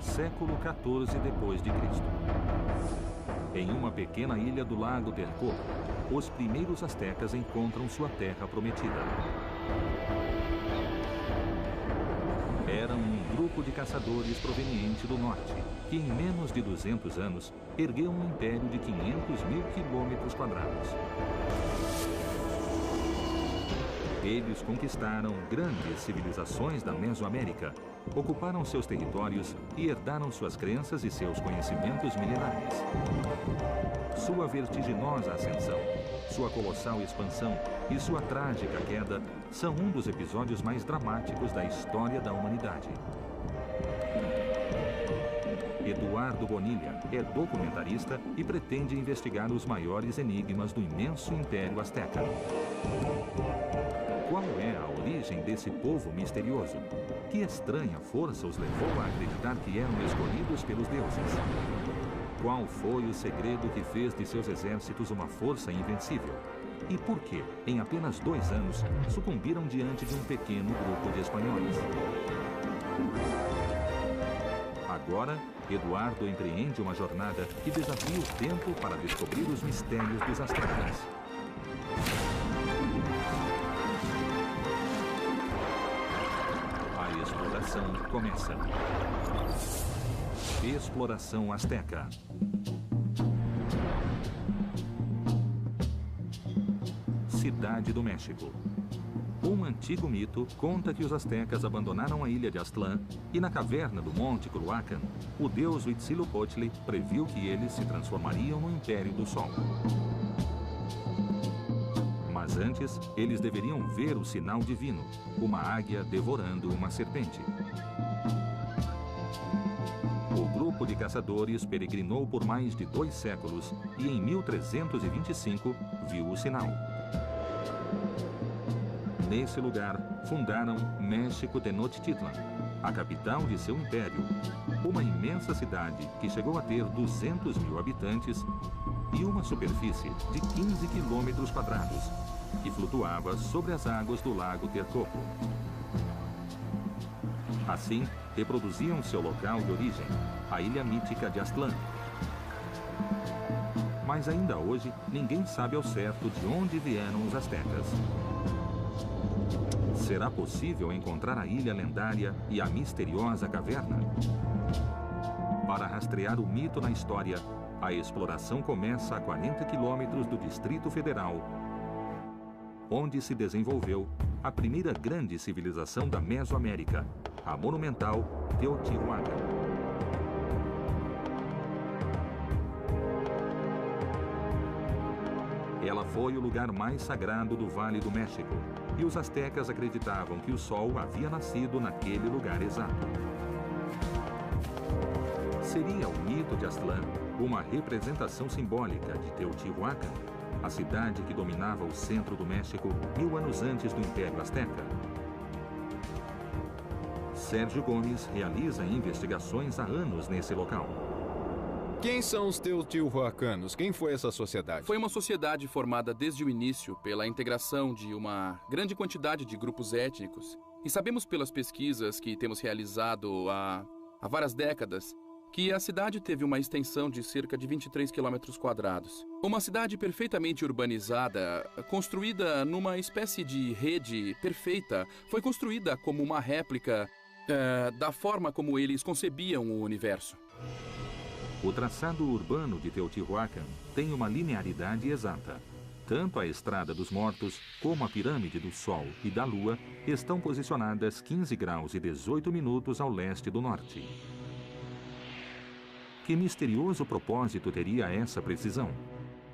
século XIV depois de Cristo. Em uma pequena ilha do lago Texcoco, os primeiros astecas encontram sua terra prometida. Eram um grupo de caçadores proveniente do norte, que em menos de 200 anos ergueu um império de 500.000 quilômetros quadrados. Eles conquistaram grandes civilizações da Mesoamérica, ocuparam seus territórios e herdaram suas crenças e seus conhecimentos milenares. Sua vertiginosa ascensão, sua colossal expansão e sua trágica queda são um dos episódios mais dramáticos da história da humanidade. Eduardo Bonilla é documentarista e pretende investigar os maiores enigmas do imenso Império Azteca. Qual é a origem desse povo misterioso? Que estranha força os levou a acreditar que eram escolhidos pelos deuses? Qual foi o segredo que fez de seus exércitos uma força invencível? E por que, em apenas 2 anos, sucumbiram diante de um pequeno grupo de espanhóis? Agora, Eduardo empreende uma jornada que desafia o tempo para descobrir os mistérios dos astecas. A exploração começa. Exploração Azteca. Cidade do México. Um antigo mito conta que os astecas abandonaram a ilha de Aztlán e na caverna do Monte Culhuacan, o deus Huitzilopochtli previu que eles se transformariam no Império do Sol. Mas antes, eles deveriam ver o sinal divino, uma águia devorando uma serpente. O grupo de caçadores peregrinou por mais de 2 séculos e em 1325 viu o sinal. Nesse lugar, fundaram México Tenochtitlan, a capital de seu império, uma imensa cidade que chegou a ter 200.000 habitantes e uma superfície de 15 quilômetros quadrados, que flutuava sobre as águas do lago Texcoco. Assim, reproduziam seu local de origem, a ilha mítica de Aztlán. Mas ainda hoje, ninguém sabe ao certo de onde vieram os astecas. Será possível encontrar a ilha lendária e a misteriosa caverna? Para rastrear o mito na história, a exploração começa a 40 quilômetros do Distrito Federal, onde se desenvolveu a primeira grande civilização da Mesoamérica, a monumental Teotihuacan. Ela foi o lugar mais sagrado do Vale do México, e os astecas acreditavam que o sol havia nascido naquele lugar exato. Seria o mito de Aztlán uma representação simbólica de Teotihuacan, a cidade que dominava o centro do México 1000 anos antes do Império Azteca? Sérgio Gomes realiza investigações há anos nesse local. Quem são os teotihuacanos? Quem foi essa sociedade? Foi uma sociedade formada desde o início pela integração de uma grande quantidade de grupos étnicos. E sabemos pelas pesquisas que temos realizado há várias décadas que a cidade teve uma extensão de cerca de 23 quilômetros quadrados. Uma cidade perfeitamente urbanizada, construída numa espécie de rede perfeita, foi construída como uma réplica da forma como eles concebiam o universo. O traçado urbano de Teotihuacan tem uma linearidade exata. Tanto a Estrada dos Mortos como a Pirâmide do Sol e da Lua estão posicionadas 15 graus e 18 minutos ao leste do norte. Que misterioso propósito teria essa precisão?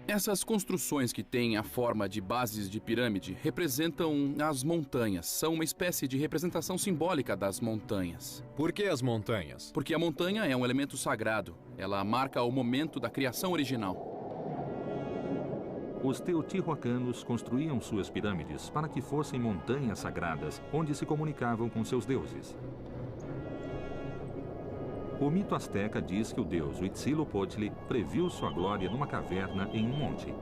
Essas construções que têm a forma de bases de pirâmide representam as montanhas. São uma espécie de representação simbólica das montanhas. Por que as montanhas? Porque a montanha é um elemento sagrado. Ela marca o momento da criação original. Os teotihuacanos construíam suas pirâmides para que fossem montanhas sagradas, onde se comunicavam com seus deuses. O mito azteca diz que o deus Huitzilopochtli previu sua glória numa caverna em um monte.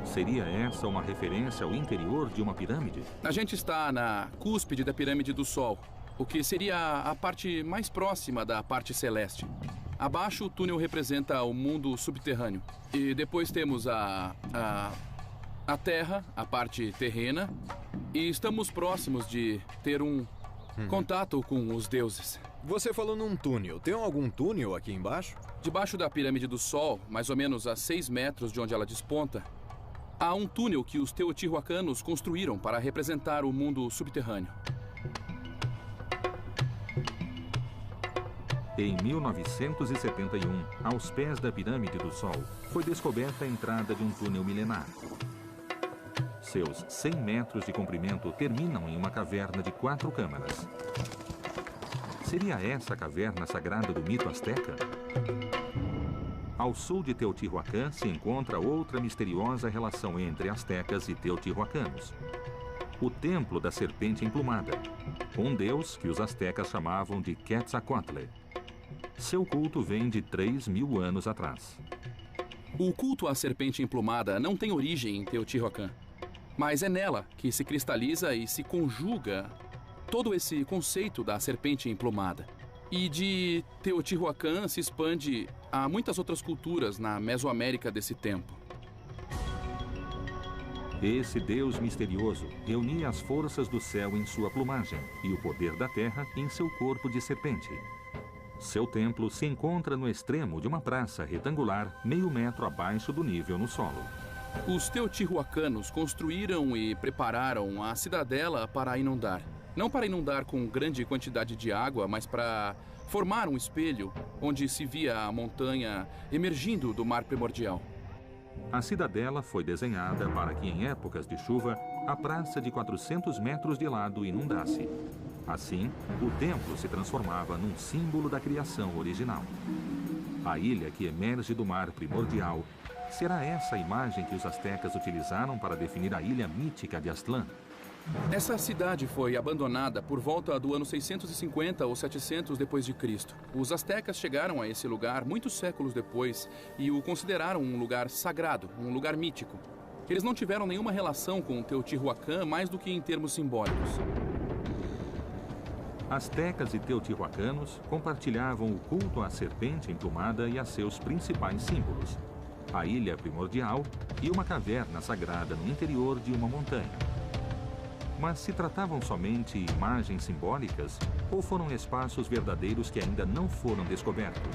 Seria essa uma referência ao interior de uma pirâmide? A gente está na cúspide da Pirâmide do Sol. o que seria a parte mais próxima da parte celeste. Abaixo, o túnel representa o mundo subterrâneo. E depois temos a Terra, a parte terrena. E estamos próximos de ter um contato com os deuses. Você falou num túnel. Tem algum túnel aqui embaixo? Debaixo da pirâmide do Sol, mais ou menos a 6 metros de onde ela desponta, há um túnel que os teotihuacanos construíram para representar o mundo subterrâneo. Em 1971, aos pés da Pirâmide do Sol, foi descoberta a entrada de um túnel milenar. Seus 100 metros de comprimento terminam em uma caverna de 4 câmaras. Seria essa a caverna sagrada do mito asteca? Ao sul de Teotihuacan se encontra outra misteriosa relação entre astecas e teotihuacanos. O Templo da Serpente Emplumada, um deus que os astecas chamavam de Quetzalcoatl. Seu culto vem de 3.000 anos atrás. O culto à serpente emplumada não tem origem em Teotihuacan, mas é nela que se cristaliza e se conjuga todo esse conceito da serpente emplumada. E de Teotihuacan se expande a muitas outras culturas na Mesoamérica desse tempo. Esse deus misterioso reunia as forças do céu em sua plumagem e o poder da terra em seu corpo de serpente. Seu templo se encontra no extremo de uma praça retangular, meio metro abaixo do nível no solo. Os teotihuacanos construíram e prepararam a cidadela para inundar. Não para inundar com grande quantidade de água, mas para formar um espelho onde se via a montanha emergindo do mar primordial. A cidadela foi desenhada para que, em épocas de chuva, a praça de 400 metros de lado inundasse. Assim, o templo se transformava num símbolo da criação original. A ilha que emerge do mar primordial, será essa a imagem que os astecas utilizaram para definir a ilha mítica de Aztlán? Essa cidade foi abandonada por volta do ano 650 ou 700 depois de Cristo. Os astecas chegaram a esse lugar muitos séculos depois e o consideraram um lugar sagrado, um lugar mítico. Eles não tiveram nenhuma relação com Teotihuacan mais do que em termos simbólicos. Astecas e teotihuacanos compartilhavam o culto à serpente emplumada e a seus principais símbolos: a ilha primordial e uma caverna sagrada no interior de uma montanha. Mas se tratavam somente imagens simbólicas ou foram espaços verdadeiros que ainda não foram descobertos?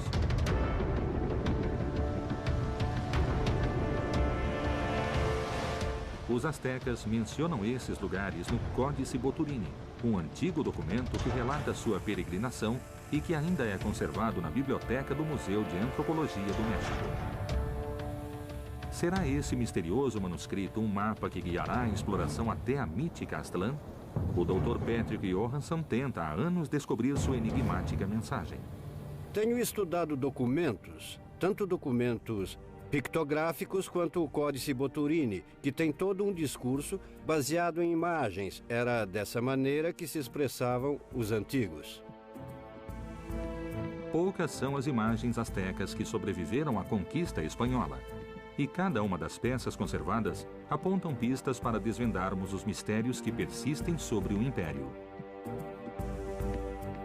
Os astecas mencionam esses lugares no Códice Boturini, um antigo documento que relata sua peregrinação e que ainda é conservado na biblioteca do Museu de Antropologia do México. Será esse misterioso manuscrito um mapa que guiará a exploração até a mítica Aztlán? O Dr. Patrick Johansson tenta há anos descobrir sua enigmática mensagem. Tenho estudado documentos, tanto documentos pictográficos quanto o Códice Boturini, que tem todo um discurso baseado em imagens. Era dessa maneira que se expressavam os antigos. Poucas são as imagens astecas que sobreviveram à conquista espanhola. E cada uma das peças conservadas apontam pistas para desvendarmos os mistérios que persistem sobre o Império.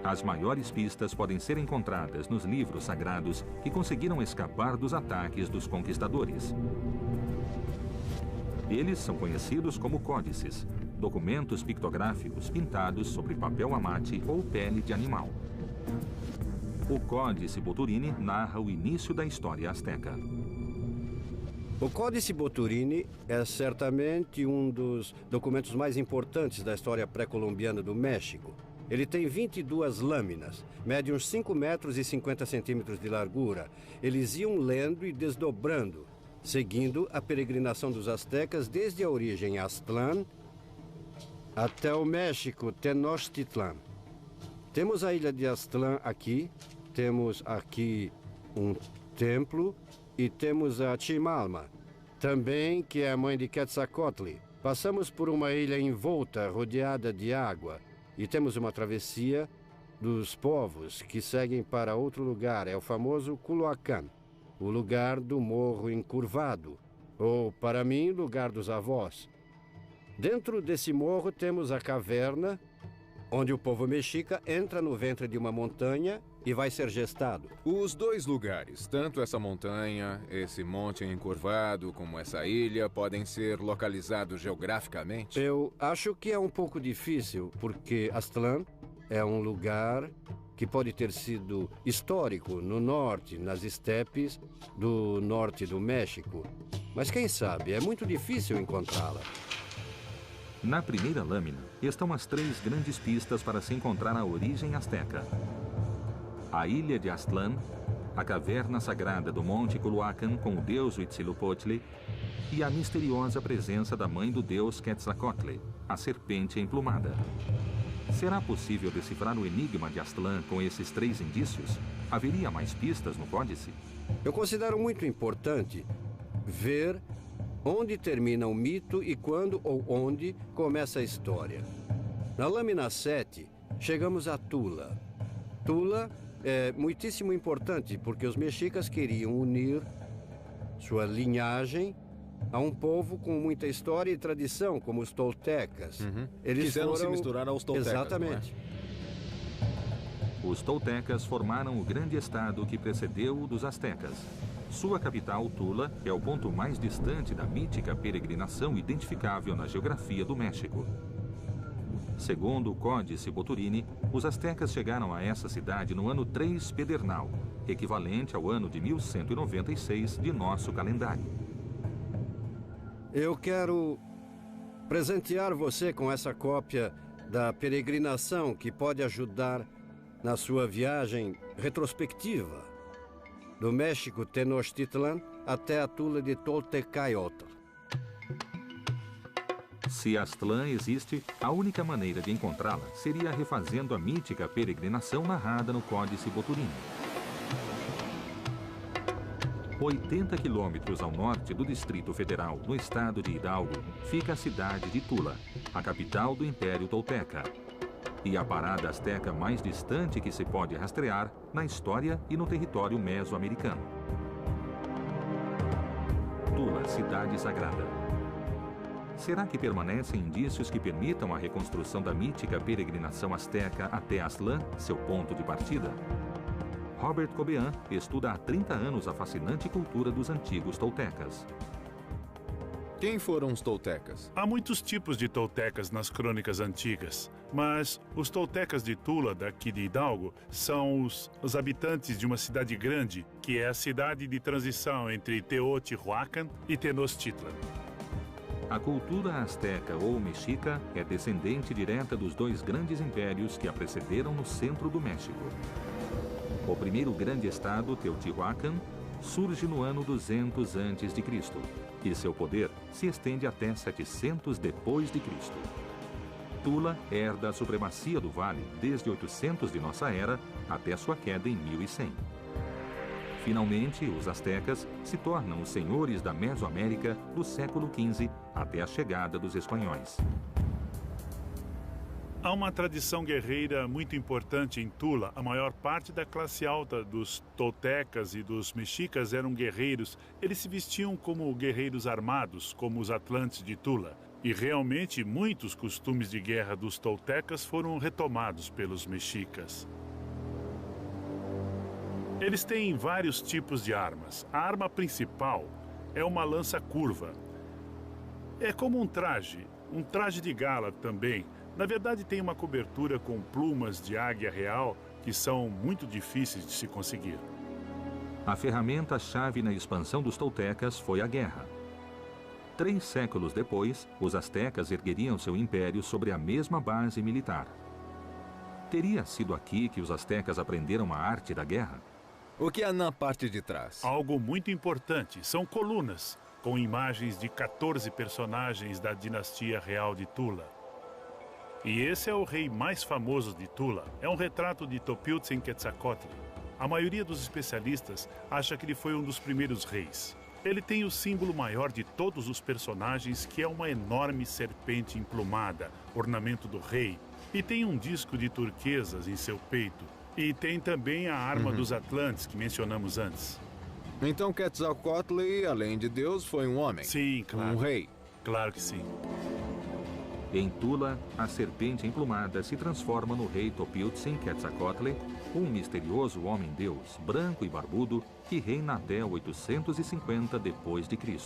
As maiores pistas podem ser encontradas nos livros sagrados que conseguiram escapar dos ataques dos conquistadores. Eles são conhecidos como códices, documentos pictográficos pintados sobre papel amate ou pele de animal. O Códice Boturini narra o início da história asteca. O Códice Boturini é certamente um dos documentos mais importantes da história pré-colombiana do México. Ele tem 22 lâminas, mede uns 5 metros e 50 centímetros de largura. Eles iam lendo e desdobrando, seguindo a peregrinação dos astecas desde a origem Aztlán até o México, Tenochtitlán. Temos a ilha de Aztlán aqui, temos aqui um templo e temos a Chimalma, também que é a mãe de Quetzalcoatl. Passamos por uma ilha envolta, rodeada de água, e temos uma travessia dos povos que seguem para outro lugar. É o famoso Culhuacán, o lugar do morro encurvado, ou, para mim, lugar dos avós. Dentro desse morro temos a caverna onde o povo mexica entra no ventre de uma montanha e vai ser gestado. Os dois lugares, tanto essa montanha, esse monte encurvado, como essa ilha, podem ser localizados geograficamente? Eu acho que é um pouco difícil, porque Aztlán é um lugar que pode ter sido histórico no norte, nas estepes do norte do México. Mas quem sabe, é muito difícil encontrá-la. Na primeira lâmina estão as 3 grandes pistas para se encontrar a origem asteca. A ilha de Aztlán, a caverna sagrada do Monte Culhuacan com o deus Huitzilopochtli e a misteriosa presença da mãe do deus Quetzalcóatl, a serpente emplumada. Será possível decifrar o enigma de Aztlán com esses 3 indícios? Haveria mais pistas no códice? Eu considero muito importante ver onde termina o mito e quando ou onde começa a história. Na lâmina 7, chegamos a Tula. Tula é muitíssimo importante porque os mexicas queriam unir sua linhagem a um povo com muita história e tradição, como os toltecas. Eles quiseram se misturar aos toltecas. Exatamente. Os toltecas formaram o grande estado que precedeu o dos astecas. Sua capital, Tula, é o ponto mais distante da mítica peregrinação identificável na geografia do México. Segundo o Códice Boturini, os astecas chegaram a essa cidade no ano 3 Pedernal, equivalente ao ano de 1196 de nosso calendário. Eu quero presentear você com essa cópia da peregrinação que pode ajudar na sua viagem retrospectiva do México Tenochtitlan até a Tula de Toltecayotl. Se Aztlán existe, a única maneira de encontrá-la seria refazendo a mítica peregrinação narrada no Códice Boturini. 80 quilômetros ao norte do Distrito Federal, no estado de Hidalgo, fica a cidade de Tula, a capital do Império Tolteca. E a parada asteca mais distante que se pode rastrear na história e no território mesoamericano. Tula, cidade sagrada. Será que permanecem indícios que permitam a reconstrução da mítica peregrinação asteca até Aztlán, seu ponto de partida? Robert Cobean estuda há 30 anos a fascinante cultura dos antigos toltecas. Quem foram os toltecas? Há muitos tipos de toltecas nas crônicas antigas, mas os toltecas de Tula, daqui de Hidalgo, são os habitantes de uma cidade grande, que é a cidade de transição entre Teotihuacan e Tenochtitlan. A cultura asteca ou mexica é descendente direta dos 2 grandes impérios que a precederam no centro do México. O primeiro grande estado, Teotihuacan, surge no ano 200 a.C. e seu poder se estende até 700 depois de Cristo. Tula herda a supremacia do vale desde 800 de nossa era até sua queda em 1100. Finalmente, os astecas se tornam os senhores da Mesoamérica do século XV até a chegada dos espanhóis. Há uma tradição guerreira muito importante em Tula. A maior parte da classe alta dos toltecas e dos mexicas eram guerreiros. Eles se vestiam como guerreiros armados, como os atlantes de Tula. E realmente muitos costumes de guerra dos toltecas foram retomados pelos mexicas. Eles têm vários tipos de armas. A arma principal é uma lança curva. É como um traje de gala também. Na verdade, tem uma cobertura com plumas de águia real que são muito difíceis de se conseguir. A ferramenta-chave na expansão dos toltecas foi a guerra. 3 séculos depois, os astecas ergueriam seu império sobre a mesma base militar. Teria sido aqui que os astecas aprenderam a arte da guerra? O que há na parte de trás? Algo muito importante. São colunas, com imagens de 14 personagens da dinastia real de Tula. E esse é o rei mais famoso de Tula. É um retrato de Topiltzin Quetzalcóatl. A maioria dos especialistas acha que ele foi um dos primeiros reis. Ele tem o símbolo maior de todos os personagens, que é uma enorme serpente emplumada, ornamento do rei. E tem um disco de turquesas em seu peito. E tem também a arma dos Atlantes, que mencionamos antes. Então Quetzalcóatl, além de Deus, foi um homem? Sim, claro. Um rei? Claro que sim. Em Tula, a serpente emplumada se transforma no rei Topiltzin-Quetzalcoatl, um misterioso homem-deus, branco e barbudo, que reina até 850 d.C.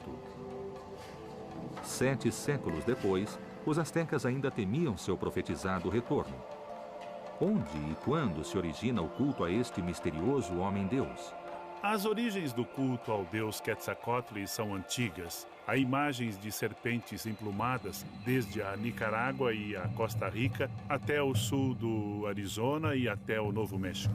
7 séculos depois, os astecas ainda temiam seu profetizado retorno. Onde e quando se origina o culto a este misterioso homem-deus? As origens do culto ao deus Quetzalcoatl são antigas. Há imagens de serpentes emplumadas desde a Nicarágua e a Costa Rica até o sul do Arizona e até o Novo México.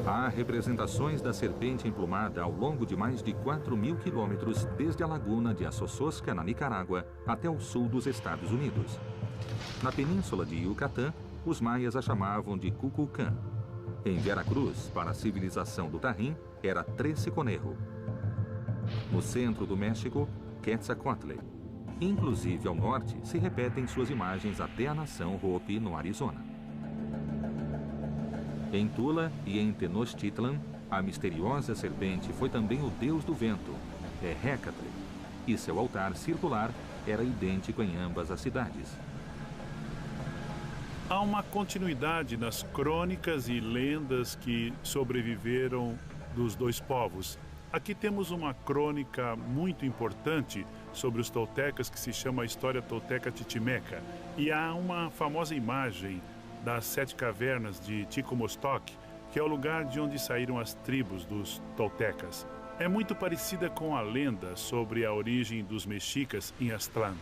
Há representações da serpente emplumada ao longo de mais de 4.000 quilômetros desde a laguna de Assososca, na Nicarágua, até o sul dos Estados Unidos. Na península de Yucatán, os maias a chamavam de Cuculcán. Em Veracruz, para a civilização do Tajín, era Trece-Conejo. No centro do México, Quetzalcoatl. Inclusive ao norte, se repetem suas imagens até a nação Hopi, no Arizona. Em Tula e em Tenochtitlan, a misteriosa serpente foi também o deus do vento, Hecatl, e seu altar circular era idêntico em ambas as cidades. Há uma continuidade nas crônicas e lendas que sobreviveram dos dois povos. Aqui temos uma crônica muito importante sobre os toltecas que se chama a História Tolteca Titimeca. E há uma famosa imagem das 7 cavernas de Ticomostoc, que é o lugar de onde saíram as tribos dos toltecas. É muito parecida com a lenda sobre a origem dos mexicas em Aztlán.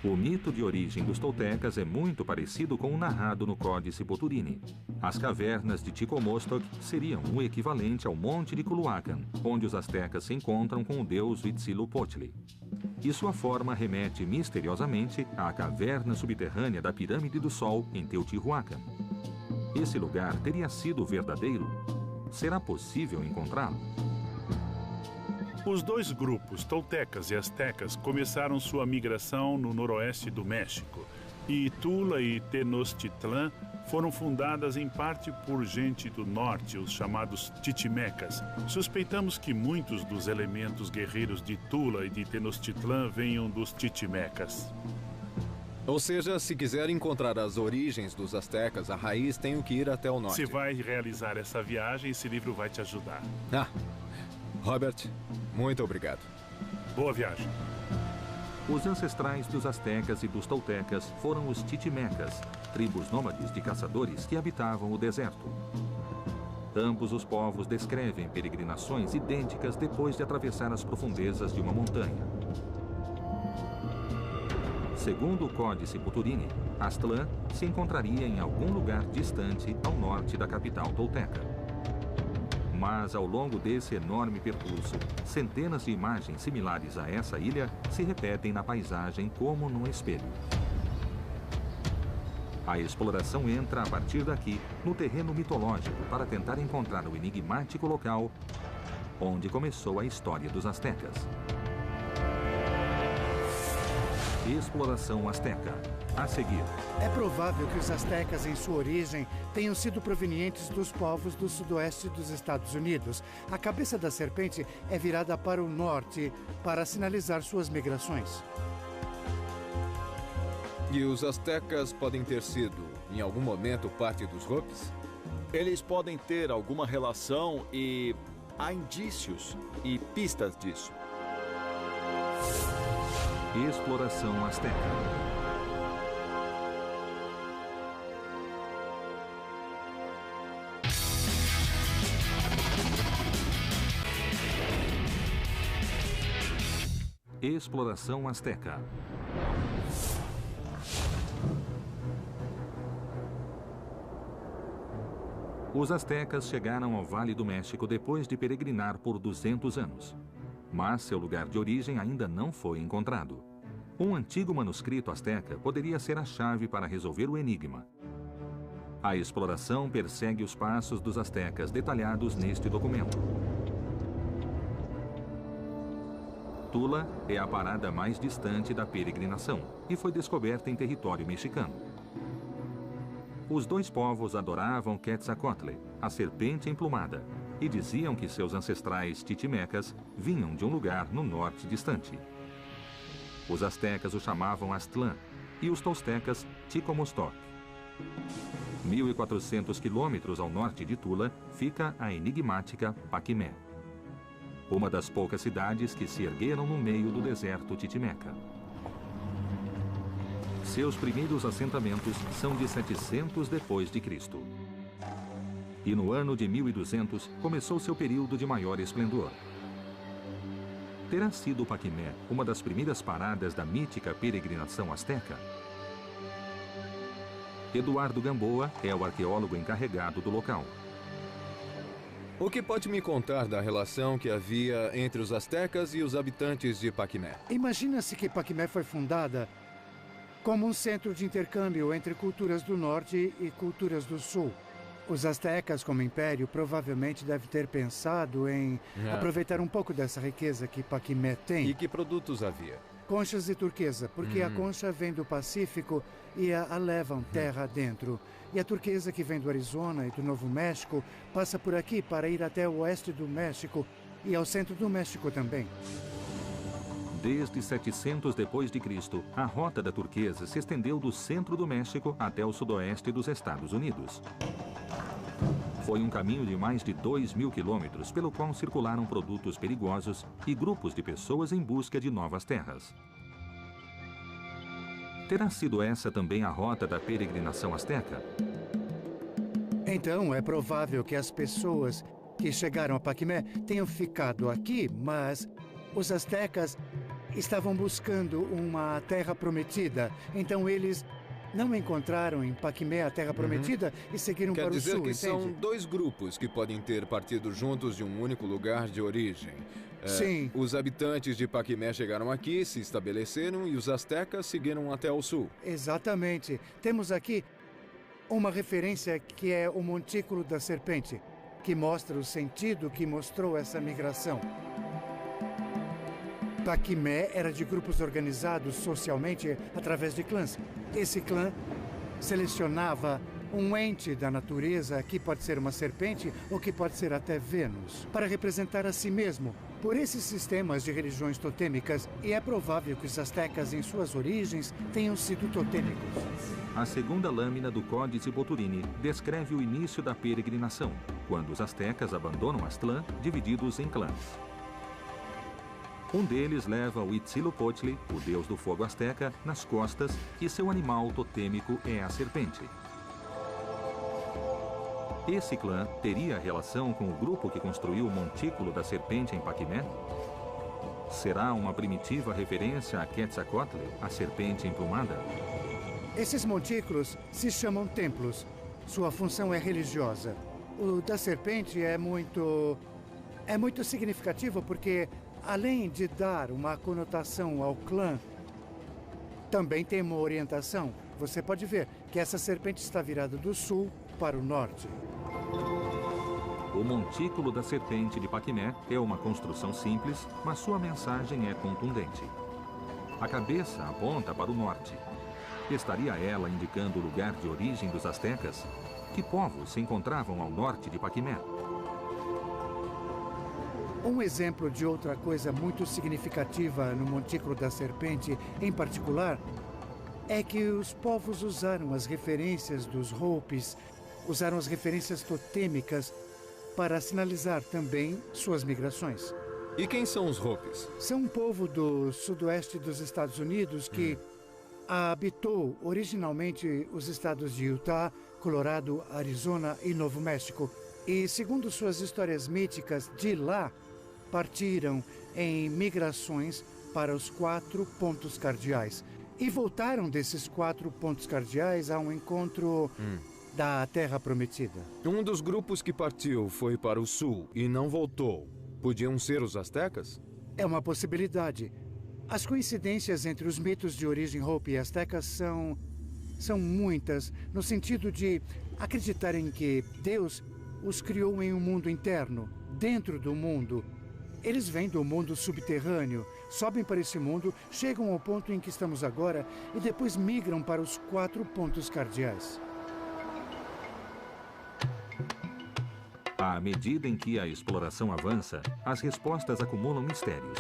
O mito de origem dos toltecas é muito parecido com o narrado no Códice Boturini. As cavernas de Ticomostoc seriam o equivalente ao Monte de Culhuacan, onde os astecas se encontram com o deus Huitzilopochtli. E sua forma remete misteriosamente à caverna subterrânea da Pirâmide do Sol, em Teotihuacan. Esse lugar teria sido verdadeiro? Será possível encontrá-lo? Os dois grupos, toltecas e astecas, começaram sua migração no noroeste do México. E Tula e Tenochtitlan foram fundadas em parte por gente do norte, os chamados Titimecas. Suspeitamos que muitos dos elementos guerreiros de Tula e de Tenochtitlan venham dos Titimecas. Ou seja, se quiser encontrar as origens dos astecas, a raiz tem que ir até o norte. Se vai realizar essa viagem, esse livro vai te ajudar. Robert, muito obrigado. Boa viagem. Os ancestrais dos astecas e dos toltecas foram os Titimecas, tribos nômades de caçadores que habitavam o deserto. Ambos os povos descrevem peregrinações idênticas depois de atravessar as profundezas de uma montanha. Segundo o Códice Boturini, Aztlán se encontraria em algum lugar distante ao norte da capital tolteca. Mas, ao longo desse enorme percurso, centenas de imagens similares a essa ilha se repetem na paisagem como num espelho. A exploração entra, a partir daqui, no terreno mitológico para tentar encontrar o enigmático local onde começou a história dos astecas. Exploração Azteca. A seguir. É provável que os astecas, em sua origem, tenham sido provenientes dos povos do sudoeste dos Estados Unidos. A cabeça da serpente é virada para o norte para sinalizar suas migrações. E os astecas podem ter sido, em algum momento, parte dos Hopis? Eles podem ter alguma relação e há indícios e pistas disso. Exploração Azteca. Exploração Azteca. Os astecas chegaram ao Vale do México depois de peregrinar por 200 anos. Mas seu lugar de origem ainda não foi encontrado. Um antigo manuscrito asteca poderia ser a chave para resolver o enigma. A exploração persegue os passos dos astecas detalhados neste documento. Tula é a parada mais distante da peregrinação e foi descoberta em território mexicano. Os dois povos adoravam Quetzalcoatl, a serpente emplumada, e diziam que seus ancestrais titimecas vinham de um lugar no norte distante. Os astecas o chamavam Aztlán e os toltecas Chicomostoc. 1.400 quilômetros ao norte de Tula fica a enigmática Paquimé, uma das poucas cidades que se ergueram no meio do deserto titimeca. Seus primeiros assentamentos são de 700 depois de Cristo. E no ano de 1200 começou seu período de maior esplendor. Terá sido Paquimé uma das primeiras paradas da mítica peregrinação asteca? Eduardo Gamboa é o arqueólogo encarregado do local. O que pode me contar da relação que havia entre os astecas e os habitantes de Paquimé? Imagina-se que Paquimé foi fundada como um centro de intercâmbio entre culturas do norte e culturas do sul. Os astecas, como império, provavelmente devem ter pensado em aproveitar um pouco dessa riqueza que Paquimé tem. E que produtos havia? Conchas de turquesa, porque a concha vem do Pacífico e a levam terra adentro. E a turquesa, que vem do Arizona e do Novo México, passa por aqui para ir até o oeste do México e ao centro do México também. Desde 700 depois de Cristo, a rota da turquesa se estendeu do centro do México até o sudoeste dos Estados Unidos. Foi um caminho de mais de 2.000 quilômetros pelo qual circularam produtos perigosos e grupos de pessoas em busca de novas terras. Terá sido essa também a rota da peregrinação asteca? Então, é provável que as pessoas que chegaram a Paquimé tenham ficado aqui, mas os astecas estavam buscando uma terra prometida. Então, eles não encontraram em Paquimé a terra prometida e seguiram para o sul, Quer dizer que entende? são dois grupos que podem ter partido juntos de um único lugar de origem. Sim. Os habitantes de Paquimé chegaram aqui, se estabeleceram e os astecas seguiram até o sul. Exatamente. Temos aqui uma referência que é o Montículo da Serpente, que mostra o sentido que mostrou essa migração. Paquimé era de grupos organizados socialmente através de clãs. Esse clã selecionava um ente da natureza, que pode ser uma serpente ou que pode ser até Vênus, para representar a si mesmo por esses sistemas de religiões totêmicas, e é provável que os astecas, em suas origens, tenham sido totêmicos. A segunda lâmina do Códice Boturini descreve o início da peregrinação, quando os astecas abandonam Aztlán, divididos em clãs. Um deles leva o Huitzilopochtli, o deus do fogo asteca, nas costas, e seu animal totêmico é a serpente. Esse clã teria relação com o grupo que construiu o Montículo da Serpente em Paquimé? Será uma primitiva referência a Quetzalcoatl, a serpente emplumada? Esses montículos se chamam templos. Sua função é religiosa. O da serpente é muito significativo porque, além de dar uma conotação ao clã, também tem uma orientação. Você pode ver que essa serpente está virada do sul para o norte. O Montículo da Serpente de Paquimé é uma construção simples, mas sua mensagem é contundente. A cabeça aponta para o norte. Estaria ela indicando o lugar de origem dos astecas? Que povos se encontravam ao norte de Paquimé? Um exemplo de outra coisa muito significativa no Montículo da Serpente, em particular, é que os povos usaram as referências dos Hopis, usaram as referências totêmicas para sinalizar também suas migrações. E quem são os Hopis? São um povo do sudoeste dos Estados Unidos que habitou originalmente os estados de Utah, Colorado, Arizona e Novo México. E, segundo suas histórias míticas, de lá partiram em migrações para os 4 pontos cardeais. E voltaram desses 4 pontos cardeais a um encontro da Terra Prometida. Um dos grupos que partiu foi para o sul e não voltou. Podiam ser os astecas? É uma possibilidade. As coincidências entre os mitos de origem Hopi e astecas são muitas, no sentido de acreditarem que Deus os criou em um mundo interno, dentro do mundo. Eles vêm do mundo subterrâneo, sobem para esse mundo, chegam ao ponto em que estamos agora e depois migram para os 4 pontos cardeais. À medida em que a exploração avança, as respostas acumulam mistérios.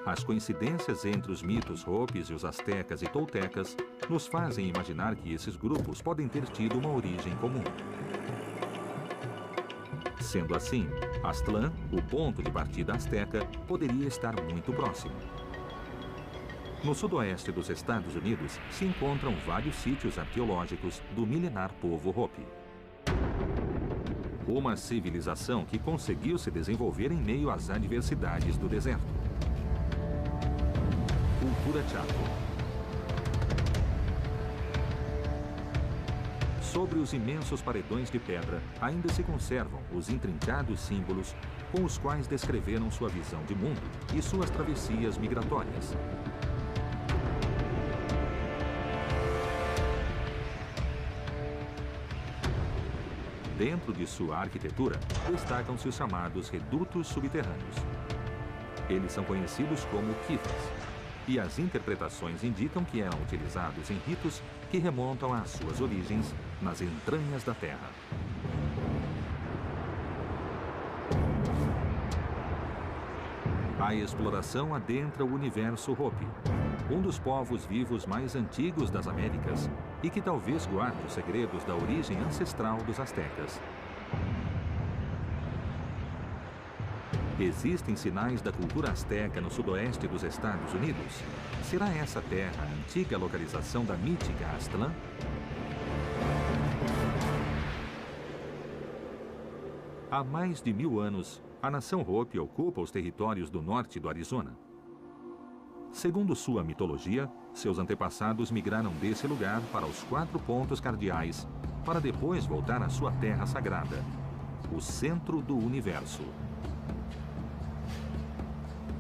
as coincidências entre os mitos Hopis e os astecas e toltecas nos fazem imaginar que esses grupos podem ter tido uma origem comum. Sendo assim, Aztlán, o ponto de partida asteca, poderia estar muito próximo. No sudoeste dos Estados Unidos se encontram vários sítios arqueológicos do milenar povo Hopi. Uma civilização que conseguiu se desenvolver em meio às adversidades do deserto. Cultura Chaco. Sobre os imensos paredões de pedra, ainda se conservam os intrincados símbolos com os quais descreveram sua visão de mundo e suas travessias migratórias. Dentro de sua arquitetura, destacam-se os chamados redutos subterrâneos. Eles são conhecidos como kifas, e as interpretações indicam que eram utilizados em ritos que remontam às suas origens nas entranhas da Terra. A exploração adentra o universo Hopi, um dos povos vivos mais antigos das Américas e que talvez guarde os segredos da origem ancestral dos astecas. Existem sinais da cultura asteca no sudoeste dos Estados Unidos? Será essa terra a antiga localização da mítica Aztlán? Há mais de 1000 anos, a nação Hopi ocupa os territórios do norte do Arizona. Segundo sua mitologia, seus antepassados migraram desse lugar para os 4 pontos cardeais, para depois voltar à sua terra sagrada, o centro do universo.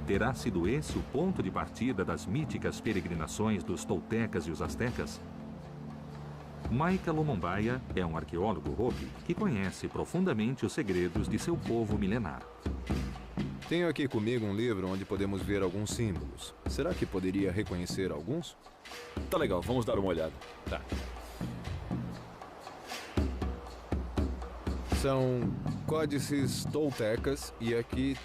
Terá sido esse o ponto de partida das míticas peregrinações dos toltecas e os astecas? Maika Lomombaia é um arqueólogo Hopi que conhece profundamente os segredos de seu povo milenar. Tenho aqui comigo um livro onde podemos ver alguns símbolos. Será que poderia reconhecer alguns? Tá legal, vamos dar uma olhada. Tá. São códices toltecas e aqui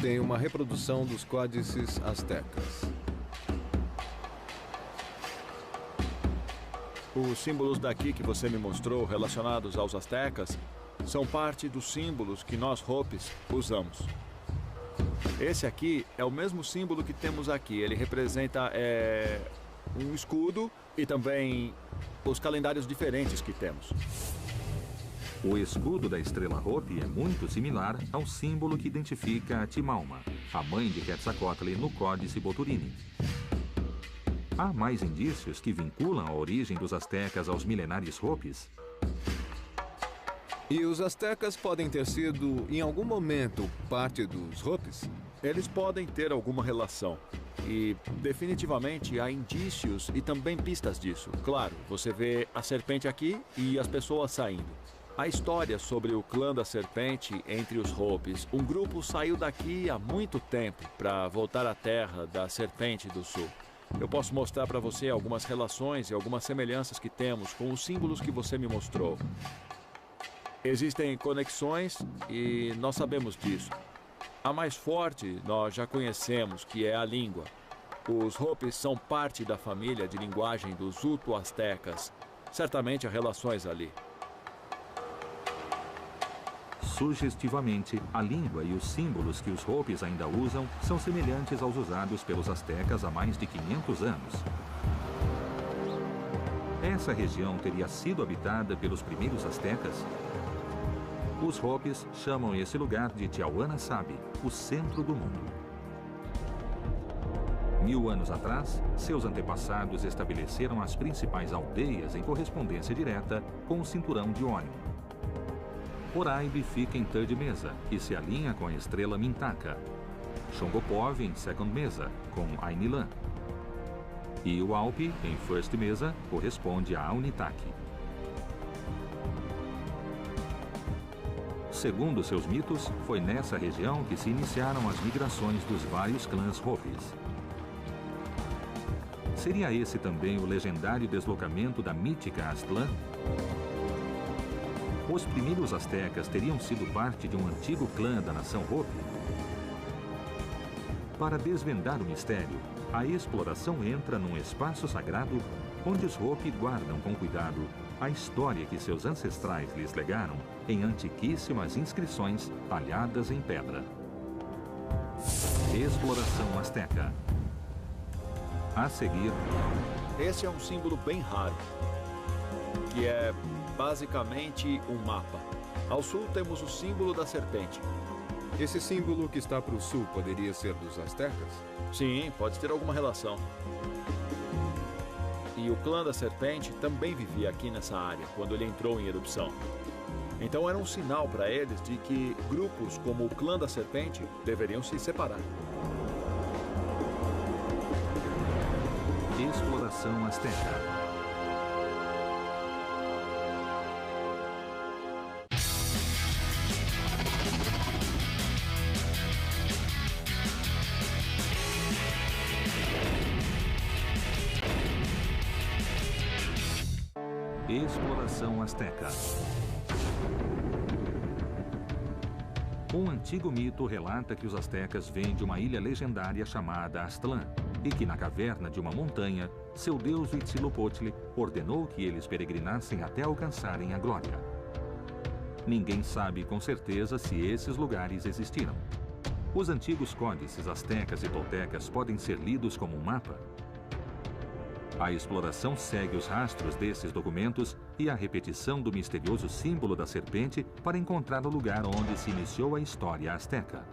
tem uma reprodução dos códices astecas. Os símbolos daqui que você me mostrou relacionados aos astecas são parte dos símbolos que nós Hopis usamos. Esse aqui é o mesmo símbolo que temos aqui. Ele representa um escudo e também os calendários diferentes que temos. O escudo da estrela Hopi é muito similar ao símbolo que identifica a Timalma, a mãe de Quetzalcoatl, no Códice Boturini. Há mais indícios que vinculam a origem dos astecas aos milenares Hopis? E os astecas podem ter sido, em algum momento, parte dos Hopis? Eles podem ter alguma relação. E, definitivamente, há indícios e também pistas disso. Claro, você vê a serpente aqui e as pessoas saindo. A história sobre o clã da serpente entre os Hopis. Um grupo saiu daqui há muito tempo para voltar à terra da serpente do sul. Eu posso mostrar para você algumas relações e algumas semelhanças que temos com os símbolos que você me mostrou. Existem conexões e nós sabemos disso. A mais forte nós já conhecemos, que é a língua. Os Hopis são parte da família de linguagem dos Uto-Astecas. Certamente há relações ali. Sugestivamente, a língua e os símbolos que os Hopis ainda usam são semelhantes aos usados pelos astecas há mais de 500 anos. Essa região teria sido habitada pelos primeiros astecas? Os Hopis chamam esse lugar de Tiahuanasabi, o centro do mundo. 1000 anos atrás, seus antepassados estabeleceram as principais aldeias em correspondência direta com o cinturão de Órion. Oraibi fica em Third Mesa e se alinha com a estrela Mintaka. Shongopov em Second Mesa, com Ainilan. E o Alpi, em First Mesa, corresponde a Aunitaki. Segundo seus mitos, foi nessa região que se iniciaram as migrações dos vários clãs Hopis. Seria esse também o legendário deslocamento da mítica Aztlán? Os primeiros astecas teriam sido parte de um antigo clã da nação Hopi? Para desvendar o mistério, a exploração entra num espaço sagrado onde os Hopi guardam com cuidado a história que seus ancestrais lhes legaram em antiquíssimas inscrições talhadas em pedra. Exploração Azteca. A seguir, Esse é um símbolo bem raro, que é basicamente um mapa. Ao sul temos o símbolo da serpente. Esse símbolo que está para o sul poderia ser dos astecas? Sim, pode ter alguma relação. E o clã da serpente também vivia aqui nessa área quando ele entrou em erupção. Então era um sinal para eles de que grupos como o clã da serpente deveriam se separar. Exploração Azteca. Exploração Azteca. Um antigo mito relata que os astecas vêm de uma ilha legendária chamada Aztlán e que na caverna de uma montanha, seu deus Huitzilopochtli ordenou que eles peregrinassem até alcançarem a glória. Ninguém sabe com certeza se esses lugares existiram. Os antigos códices astecas e toltecas podem ser lidos como um mapa. A exploração segue os rastros desses documentos e a repetição do misterioso símbolo da serpente para encontrar o lugar onde se iniciou a história asteca.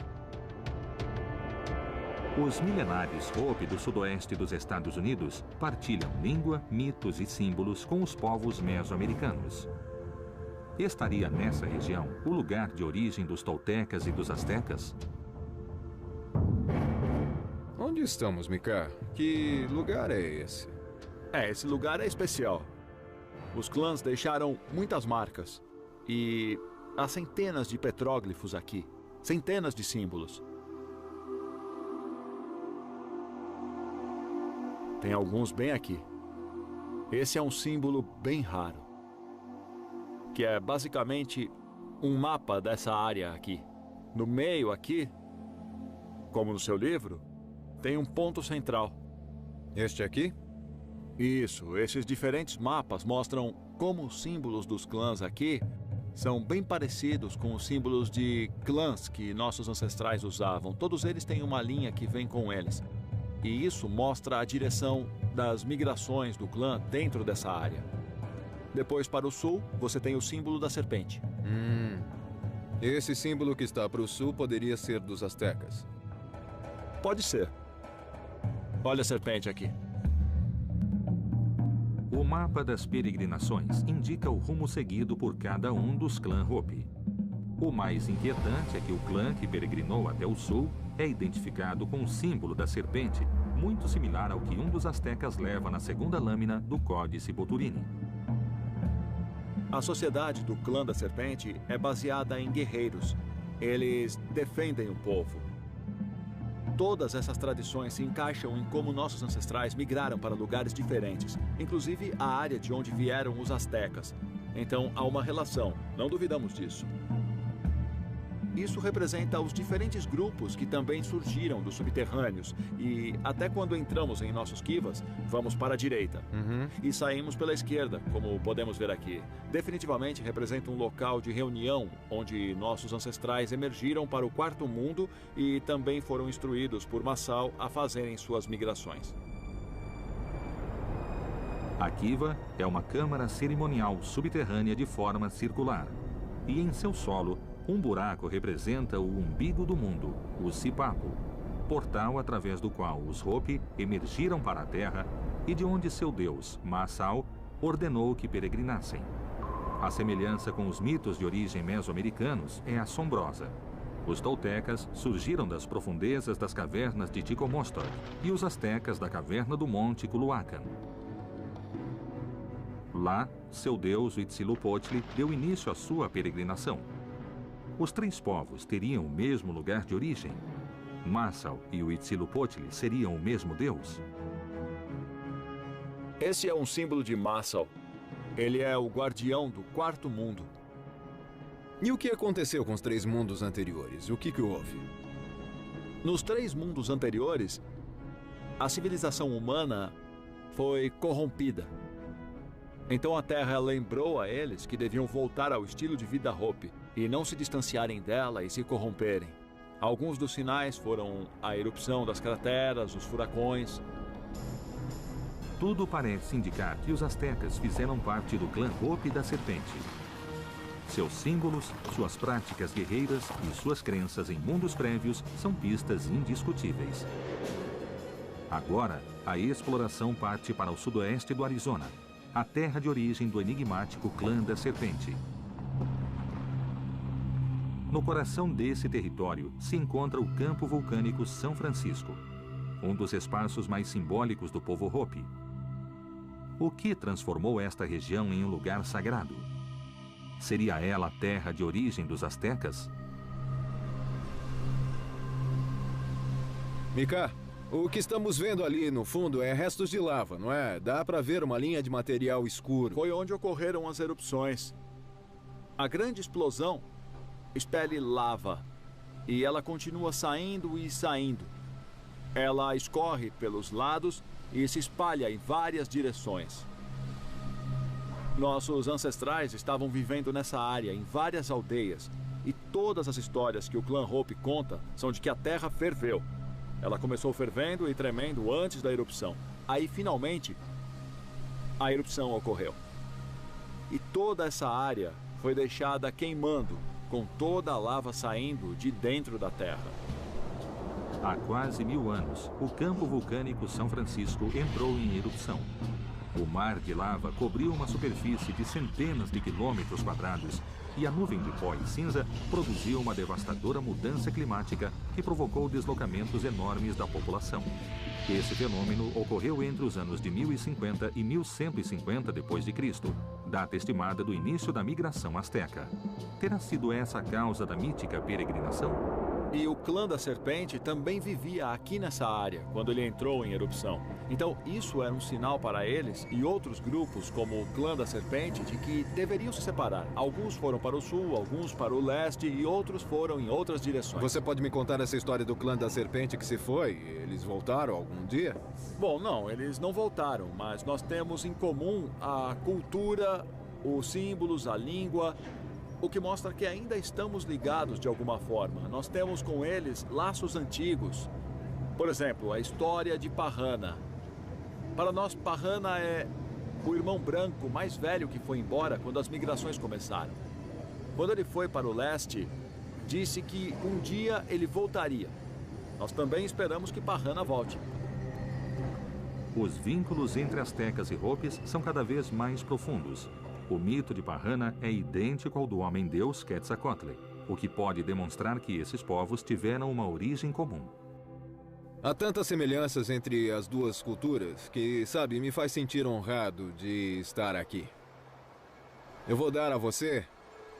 Os milenares Hopi do sudoeste dos Estados Unidos partilham língua, mitos e símbolos com os povos mesoamericanos. Estaria nessa região o lugar de origem dos toltecas e dos astecas? Onde estamos, Mika? Que lugar é esse? Esse lugar é especial. Os clãs deixaram muitas marcas. E há centenas de petróglifos aqui. Centenas de símbolos. Tem alguns bem aqui. Esse é um símbolo bem raro, que é basicamente um mapa dessa área aqui. No meio aqui, como no seu livro, tem um ponto central. Este aqui? Isso, esses diferentes mapas mostram como os símbolos dos clãs aqui são bem parecidos com os símbolos de clãs que nossos ancestrais usavam. Todos eles têm uma linha que vem com eles. E isso mostra a direção das migrações do clã dentro dessa área. Depois, para o sul, você tem o símbolo da serpente. Esse símbolo que está para o sul poderia ser dos astecas. Pode ser. Olha a serpente aqui. O mapa das peregrinações indica o rumo seguido por cada um dos clãs Hopi. O mais inquietante é que o clã que peregrinou até o sul é identificado com o símbolo da serpente, muito similar ao que um dos astecas leva na segunda lâmina do Códice Boturini. A sociedade do clã da serpente é baseada em guerreiros. Eles defendem o povo. Todas essas tradições se encaixam em como nossos ancestrais migraram para lugares diferentes, inclusive a área de onde vieram os astecas. Então há uma relação, não duvidamos disso. Isso representa os diferentes grupos que também surgiram dos subterrâneos e até quando entramos em nossos kivas, vamos para a direita e saímos pela esquerda, como podemos ver aqui. Definitivamente representa um local de reunião onde nossos ancestrais emergiram para o quarto mundo e também foram instruídos por Massaw a fazerem suas migrações. A kiva é uma câmara cerimonial subterrânea de forma circular e em seu solo um buraco representa o umbigo do mundo, o Sipapo, portal através do qual os Hopi emergiram para a terra e de onde seu deus, Massaw, ordenou que peregrinassem. A semelhança com os mitos de origem mesoamericanos é assombrosa. Os toltecas surgiram das profundezas das cavernas de Ticomostor e os astecas da caverna do Monte Culhuacan. Lá, seu deus Huitzilopochtli deu início à sua peregrinação. Os três povos teriam o mesmo lugar de origem? Massaw e Huitzilopochtli seriam o mesmo deus? Esse é um símbolo de Massaw. Ele é o guardião do quarto mundo. E o que aconteceu com os três mundos anteriores? O que houve? Nos 3 mundos anteriores, a civilização humana foi corrompida. Então a Terra lembrou a eles que deviam voltar ao estilo de vida Hopi e não se distanciarem dela e se corromperem. Alguns dos sinais foram a erupção das crateras, os furacões. Tudo parece indicar que os astecas fizeram parte do clã Hopi da Serpente. Seus símbolos, suas práticas guerreiras e suas crenças em mundos prévios são pistas indiscutíveis. Agora, a exploração parte para o sudoeste do Arizona, a terra de origem do enigmático clã da Serpente. No coração desse território se encontra o campo vulcânico São Francisco, um dos espaços mais simbólicos do povo Hopi. O que transformou esta região em um lugar sagrado? Seria ela a terra de origem dos astecas? Mika, o que estamos vendo ali no fundo é restos de lava, não é? Dá para ver uma linha de material escuro. Foi onde ocorreram as erupções. A grande explosão expele lava e ela continua saindo e saindo. Ela escorre pelos lados e se espalha em várias direções. Nossos ancestrais estavam vivendo nessa área, em várias aldeias, e todas as histórias que o clã Hopi conta são de que a terra ferveu. Ela começou fervendo e tremendo antes da erupção. Aí, finalmente, a erupção ocorreu. E toda essa área foi deixada queimando, com toda a lava saindo de dentro da terra. Há quase 1000 anos, o campo vulcânico São Francisco entrou em erupção. O mar de lava cobriu uma superfície de centenas de quilômetros quadrados e a nuvem de pó e cinza produziu uma devastadora mudança climática que provocou deslocamentos enormes da população. Esse fenômeno ocorreu entre os anos de 1050 e 1150 d.C., data estimada do início da migração asteca. Terá sido essa a causa da mítica peregrinação? E o clã da Serpente também vivia aqui nessa área, quando ele entrou em erupção. Então, isso era um sinal para eles e outros grupos, como o clã da Serpente, de que deveriam se separar. Alguns foram para o sul, alguns para o leste e outros foram em outras direções. Você pode me contar essa história do clã da Serpente que se foi? Eles voltaram algum dia? Bom, não, eles não voltaram, mas nós temos em comum a cultura, os símbolos, a língua, o que mostra que ainda estamos ligados de alguma forma. Nós temos com eles laços antigos. Por exemplo, a história de Parrana. Para nós, Parrana é o irmão branco mais velho que foi embora quando as migrações começaram. Quando ele foi para o leste, disse que um dia ele voltaria. Nós também esperamos que Parrana volte. Os vínculos entre astecas e Hopis são cada vez mais profundos. O mito de Parrana é idêntico ao do homem-deus Quetzalcoatl, o que pode demonstrar que esses povos tiveram uma origem comum. Há tantas semelhanças entre as duas culturas que, sabe, me faz sentir honrado de estar aqui. Eu vou dar a você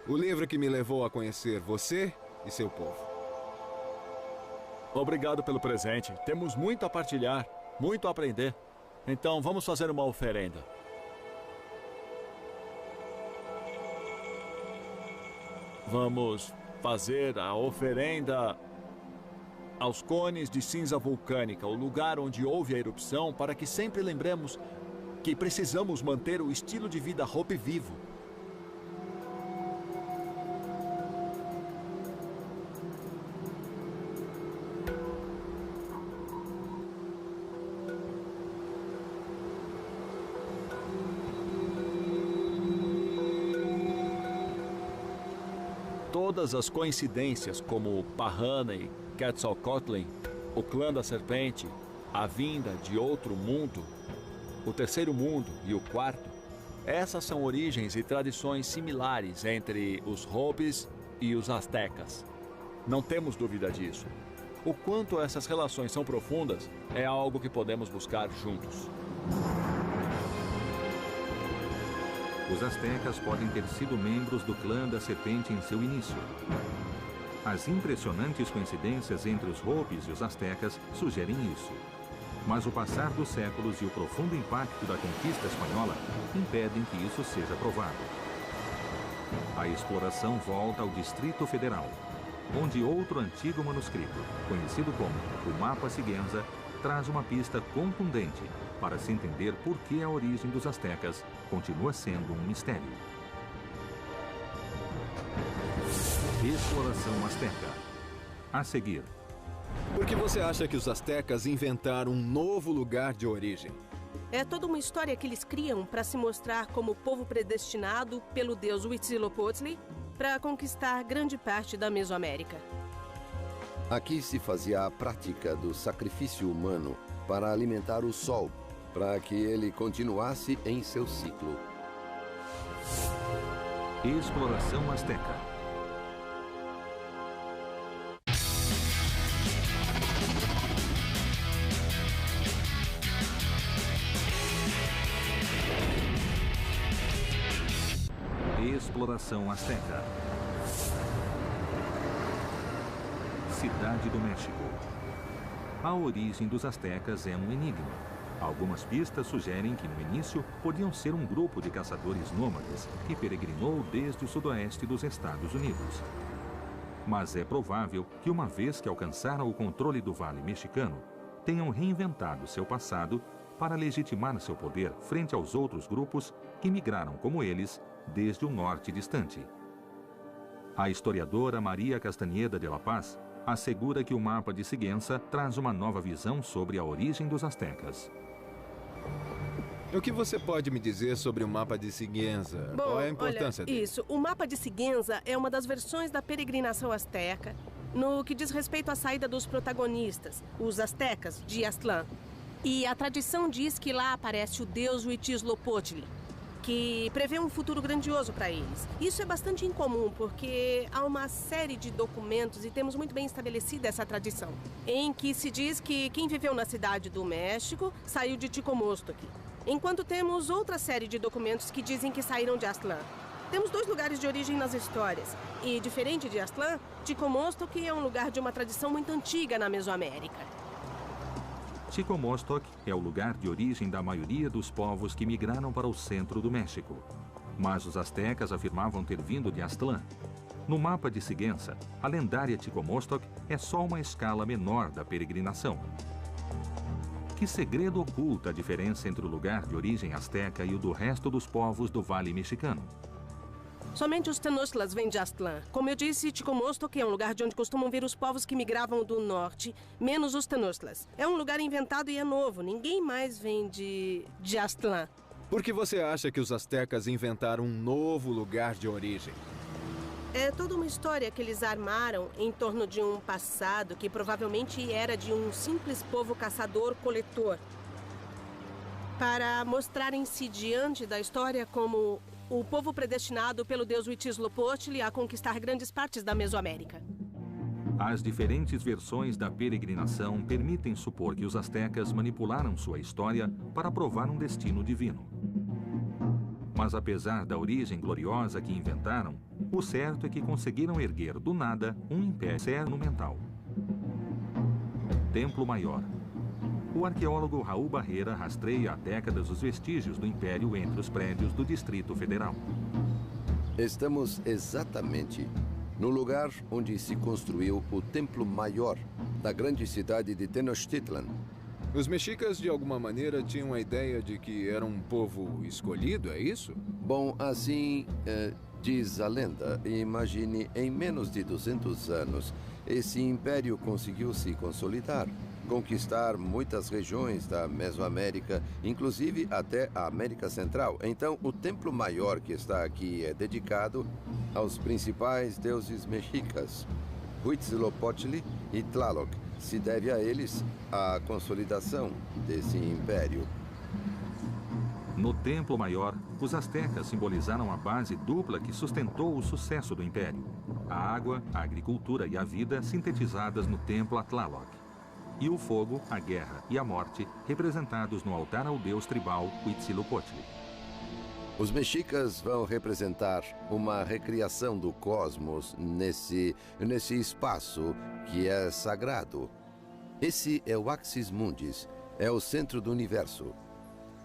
o livro que me levou a conhecer você e seu povo. Obrigado pelo presente. Temos muito a partilhar, muito a aprender. Então, vamos fazer uma oferenda. Vamos fazer a oferenda aos cones de cinza vulcânica, o lugar onde houve a erupção, para que sempre lembremos que precisamos manter o estilo de vida Hopi vivo. Todas as coincidências, como Parrana e Quetzalcoatl, o clã da Serpente, a vinda de outro mundo, o terceiro mundo e o quarto, essas são origens e tradições similares entre os Hopis e os astecas. Não temos dúvida disso. O quanto essas relações são profundas é algo que podemos buscar juntos. Os astecas podem ter sido membros do clã da Serpente em seu início. As impressionantes coincidências entre os Hopis e os astecas sugerem isso. Mas o passar dos séculos e o profundo impacto da conquista espanhola impedem que isso seja provado. A exploração volta ao Distrito Federal. onde outro antigo manuscrito, conhecido como o Mapa Sigüenza, traz uma pista contundente para se entender por que a origem dos astecas continua sendo um mistério. Exploração asteca. A seguir. Por que você acha que os astecas inventaram um novo lugar de origem? É toda uma história que eles criam para se mostrar como povo predestinado pelo deus Huitzilopochtli para conquistar grande parte da Mesoamérica. Aqui se fazia a prática do sacrifício humano para alimentar o sol, para que ele continuasse em seu ciclo. Exploração asteca. Exploração asteca. Cidade do México. A origem dos astecas é um enigma. Algumas pistas sugerem que no início podiam ser um grupo de caçadores nômades que peregrinou desde o sudoeste dos Estados Unidos. Mas é provável que uma vez que alcançaram o controle do Vale Mexicano, tenham reinventado seu passado para legitimar seu poder frente aos outros grupos que migraram como eles desde o norte distante. A historiadora Maria Castaneda de la Paz assegura que o mapa de Sigüenza traz uma nova visão sobre a origem dos astecas. O que você pode me dizer sobre o mapa de Sigüenza? Bom, qual é a importância dele? Isso, o mapa de Sigüenza é uma das versões da peregrinação asteca no que diz respeito à saída dos protagonistas, os astecas de Aztlán. E a tradição diz que lá aparece o deus Huitzilopochtli, que prevê um futuro grandioso para eles. Isso é bastante incomum, porque há uma série de documentos, e temos muito bem estabelecida essa tradição, em que se diz que quem viveu na cidade do México saiu de Ticomostoc, enquanto temos outra série de documentos que dizem que saíram de Aztlán. Temos dois lugares de origem nas histórias, e diferente de Aztlán, Ticomostoc é um lugar de uma tradição muito antiga na Mesoamérica. Ticomostoc é o lugar de origem da maioria dos povos que migraram para o centro do México. Mas os astecas afirmavam ter vindo de Aztlán. No mapa de Sigüenza, a lendária Ticomostoc é só uma escala menor da peregrinação. Que segredo oculta a diferença entre o lugar de origem asteca e o do resto dos povos do Vale Mexicano? Somente os Tenochtitlan vêm de Aztlán. Como eu disse, Ticomostoc é um lugar de onde costumam vir os povos que migravam do norte, menos os Tenochtitlan. É um lugar inventado e é novo. Ninguém mais vem de Aztlán. Por que você acha que os astecas inventaram um novo lugar de origem? É toda uma história que eles armaram em torno de um passado que provavelmente era de um simples povo caçador-coletor, para mostrarem-se diante da história como o povo predestinado pelo deus Huitzilopochtli a conquistar grandes partes da Mesoamérica. As diferentes versões da peregrinação permitem supor que os astecas manipularam sua história para provar um destino divino. Mas apesar da origem gloriosa que inventaram, o certo é que conseguiram erguer do nada um império monumental. Templo Maior. O arqueólogo Raul Barreira rastreia há décadas os vestígios do Império entre os prédios do Distrito Federal. Estamos exatamente no lugar onde se construiu o Templo Maior da grande cidade de Tenochtitlan. Os mexicas, de alguma maneira, tinham a ideia de que era um povo escolhido, é isso? Bom, assim diz a lenda. Imagine, em menos de 200 anos, esse império conseguiu se consolidar, conquistar muitas regiões da Mesoamérica, inclusive até a América Central. Então, o Templo Maior que está aqui é dedicado aos principais deuses mexicas, Huitzilopochtli e Tlaloc. Se deve a eles a consolidação desse império. No Templo Maior, os astecas simbolizaram a base dupla que sustentou o sucesso do império: a água, a agricultura e a vida sintetizadas no templo a Tlaloc, e o fogo, a guerra e a morte representados no altar ao deus tribal Huitzilopochtli. Os mexicas vão representar uma recriação do cosmos nesse espaço que é sagrado. Esse é o Axis Mundis, é o centro do universo.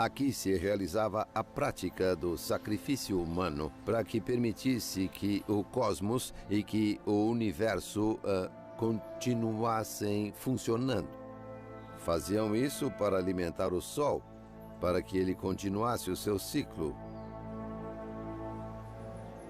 Aqui se realizava a prática do sacrifício humano para que permitisse que o cosmos e que o universo continuassem funcionando. Faziam isso para alimentar o Sol, para que ele continuasse o seu ciclo.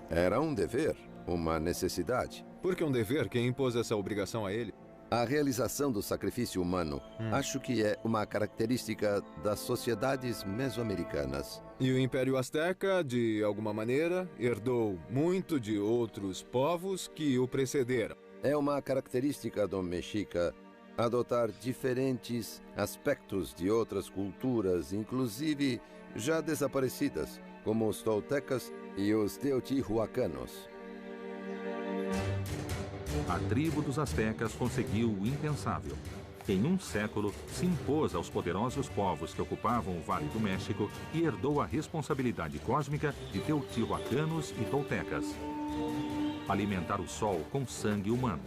Era um dever, uma necessidade. Por que um dever? Quem impôs essa obrigação a ele? A realização do sacrifício humano, acho que é uma característica das sociedades mesoamericanas. E o Império Azteca, de alguma maneira, herdou muito de outros povos que o precederam. É uma característica do mexica adotar diferentes aspectos de outras culturas, inclusive já desaparecidas, como os toltecas e os teotihuacanos. A tribo dos astecas conseguiu o impensável. Em um século, se impôs aos poderosos povos que ocupavam o Vale do México e herdou a responsabilidade cósmica de teotihuacanos e toltecas. Alimentar o sol com sangue humano.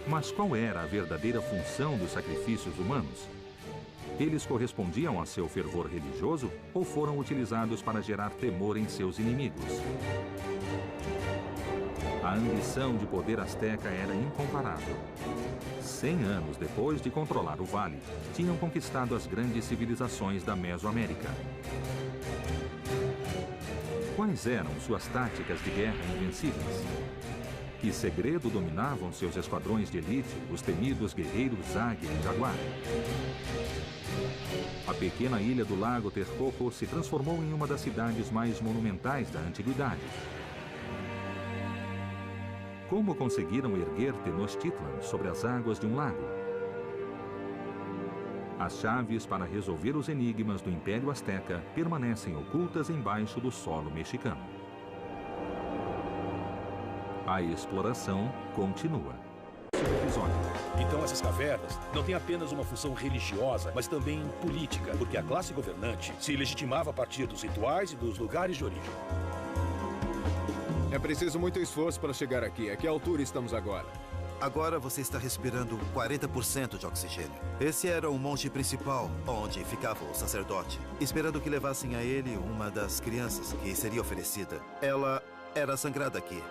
Mas qual era a verdadeira função dos sacrifícios humanos? Eles correspondiam a seu fervor religioso ou foram utilizados para gerar temor em seus inimigos? A ambição de poder asteca era incomparável. 100 anos depois de controlar o vale, tinham conquistado as grandes civilizações da Mesoamérica. Quais eram suas táticas de guerra invencíveis? Que segredo dominavam seus esquadrões de elite, os temidos guerreiros Águia e Jaguar? A pequena ilha do Lago Texcoco se transformou em uma das cidades mais monumentais da antiguidade. Como conseguiram erguer Tenochtitlan sobre as águas de um lago? As chaves para resolver os enigmas do Império Azteca permanecem ocultas embaixo do solo mexicano. A exploração continua. Então essas cavernas não têm apenas uma função religiosa, mas também política, porque a classe governante se legitimava a partir dos rituais e dos lugares de origem. É preciso muito esforço para chegar aqui. A que altura estamos agora? Agora você está respirando 40% de oxigênio. Esse era o monte principal, onde ficava o sacerdote, esperando que levassem a ele uma das crianças que seria oferecida. Ela era sangrada aqui.